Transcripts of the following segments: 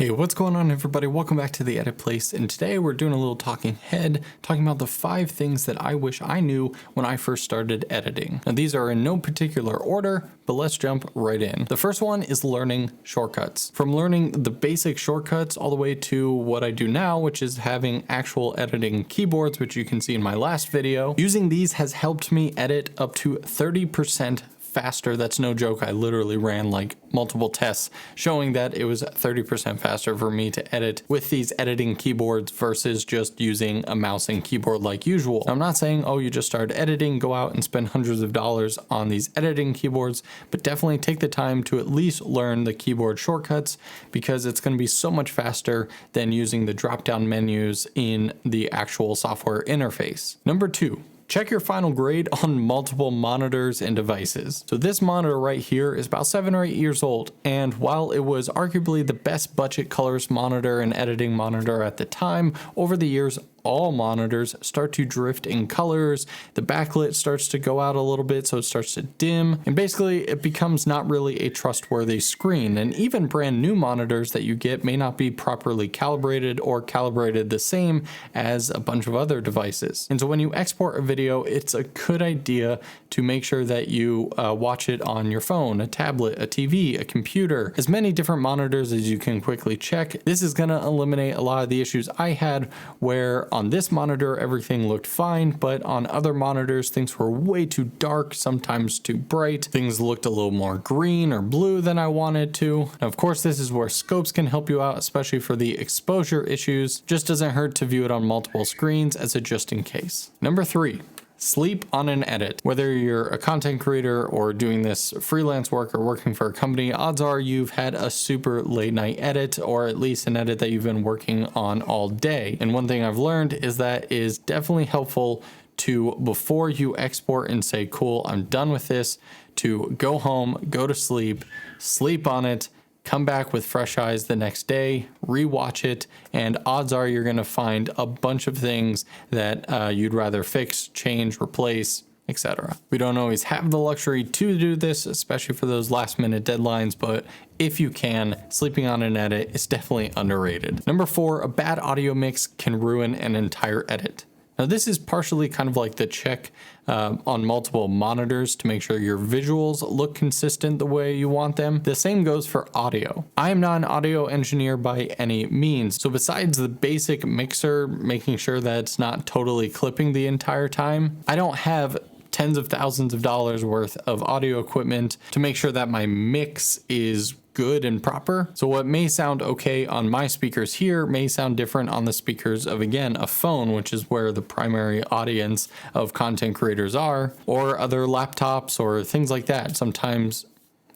Hey, what's going on everybody? Welcome back to the Edit Place, and today we're doing a little talking head, talking about the 5 things that I wish I knew when I first started editing. Now these are in no particular order, but let's jump right in. The first one is learning shortcuts. From learning the basic shortcuts all the way to what I do now, which is having actual editing keyboards, which you can see in my last video. Using these has helped me edit up to 30% faster. That's no joke. I literally ran like multiple tests showing that it was 30% faster for me to edit with these editing keyboards versus just using a mouse and keyboard like usual. Now, I'm not saying, oh, you just started editing, go out and spend hundreds of dollars on these editing keyboards, but definitely take the time to at least learn the keyboard shortcuts because it's going to be so much faster than using the drop-down menus in the actual software interface. Number 2. Check your final grade on multiple monitors and devices. So this monitor right here is about 7 or 8 years old, and while it was arguably the best budget colors monitor and editing monitor at the time, over the years all monitors start to drift in colors, the backlit starts to go out a little bit, so it starts to dim, and basically it becomes not really a trustworthy screen. And even brand new monitors that you get may not be properly calibrated or calibrated the same as a bunch of other devices. And so when you export a video, it's a good idea to make sure that you watch it on your phone, a tablet, a TV, a computer, as many different monitors as you can quickly check. This is going to eliminate a lot of the issues I had where on this monitor, everything looked fine, but on other monitors, things were way too dark, sometimes too bright. Things looked a little more green or blue than I wanted to. Now, of course, this is where scopes can help you out, especially for the exposure issues. Just doesn't hurt to view it on multiple screens as a just in case. Number 3. Sleep on an edit. Whether you're a content creator or doing this freelance work or working for a company, odds are you've had a super late night edit, or at least an edit that you've been working on all day. And one thing I've learned is that is definitely helpful to, before you export and say, cool, I'm done with this, to go home, go to sleep, sleep on it, come back with fresh eyes the next day, rewatch it, and odds are you're going to find a bunch of things that you'd rather fix, change, replace, etc. We don't always have the luxury to do this, especially for those last minute deadlines, but if you can, sleeping on an edit is definitely underrated. Number 4, a bad audio mix can ruin an entire edit. Now this is partially kind of like the check on multiple monitors to make sure your visuals look consistent the way you want them. The same goes for audio. I am not an audio engineer by any means, so besides the basic mixer, making sure that it's not totally clipping the entire time, I don't have tens of thousands of dollars worth of audio equipment to make sure that my mix is good and proper. So what may sound okay on my speakers here may sound different on the speakers of, again, a phone, which is where the primary audience of content creators are, or other laptops or things like that. Sometimes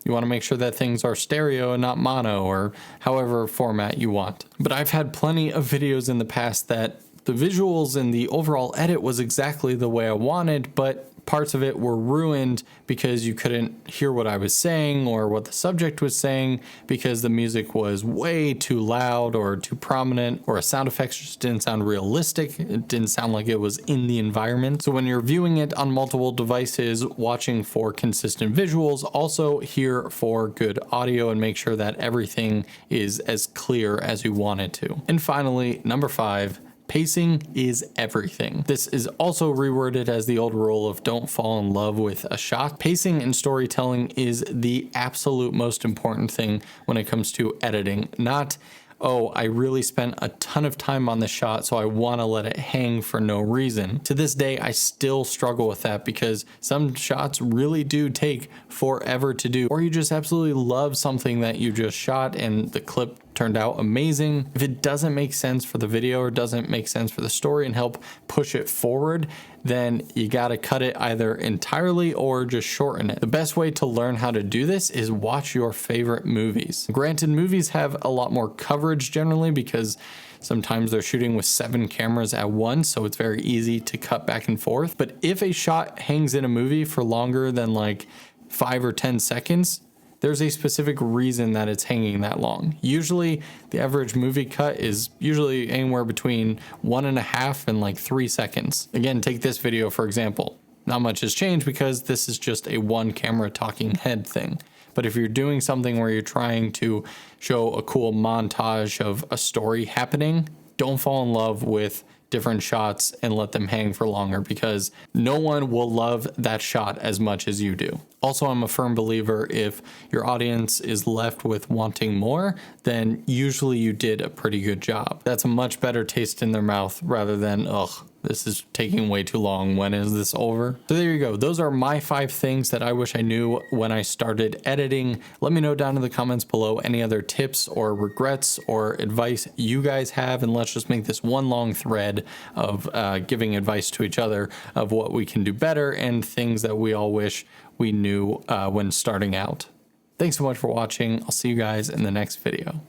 you want to make sure that things are stereo and not mono, or however format you want. But I've had plenty of videos in the past that the visuals and the overall edit was exactly the way I wanted, but parts of it were ruined because you couldn't hear what I was saying or what the subject was saying because the music was way too loud or too prominent, or sound effects just didn't sound realistic. It didn't sound like it was in the environment. So when you're viewing it on multiple devices, watching for consistent visuals, also hear for good audio and make sure that everything is as clear as you want it to. And finally, number 5, pacing is everything. This is also reworded as the old rule of don't fall in love with a shot. Pacing in storytelling is the absolute most important thing when it comes to editing, not, oh, I really spent a ton of time on the shot, so I want to let it hang for no reason. To this day, I still struggle with that because some shots really do take forever to do, or you just absolutely love something that you just shot and the clip turned out amazing. If it doesn't make sense for the video or doesn't make sense for the story and help push it forward, then you gotta cut it either entirely or just shorten it. The best way to learn how to do this is watch your favorite movies. Granted, movies have a lot more coverage generally because sometimes they're shooting with 7 cameras at once, so it's very easy to cut back and forth. But if a shot hangs in a movie for longer than like 5 or 10 seconds, there's a specific reason that it's hanging that long. Usually the average movie cut is usually anywhere between 1.5 and like 3 seconds. Again, take this video for example. Not much has changed because this is just a 1 camera talking head thing. But if you're doing something where you're trying to show a cool montage of a story happening, don't fall in love with different shots and let them hang for longer, because no one will love that shot as much as you do. Also, I'm a firm believer if your audience is left with wanting more, then usually you did a pretty good job. That's a much better taste in their mouth rather than, ugh, this is taking way too long. When is this over? So there you go. Those are my 5 things that I wish I knew when I started editing. Let me know down in the comments below any other tips or regrets or advice you guys have, and let's just make this one long thread of giving advice to each other of what we can do better and things that we all wish we knew when starting out. Thanks so much for watching. I'll see you guys in the next video.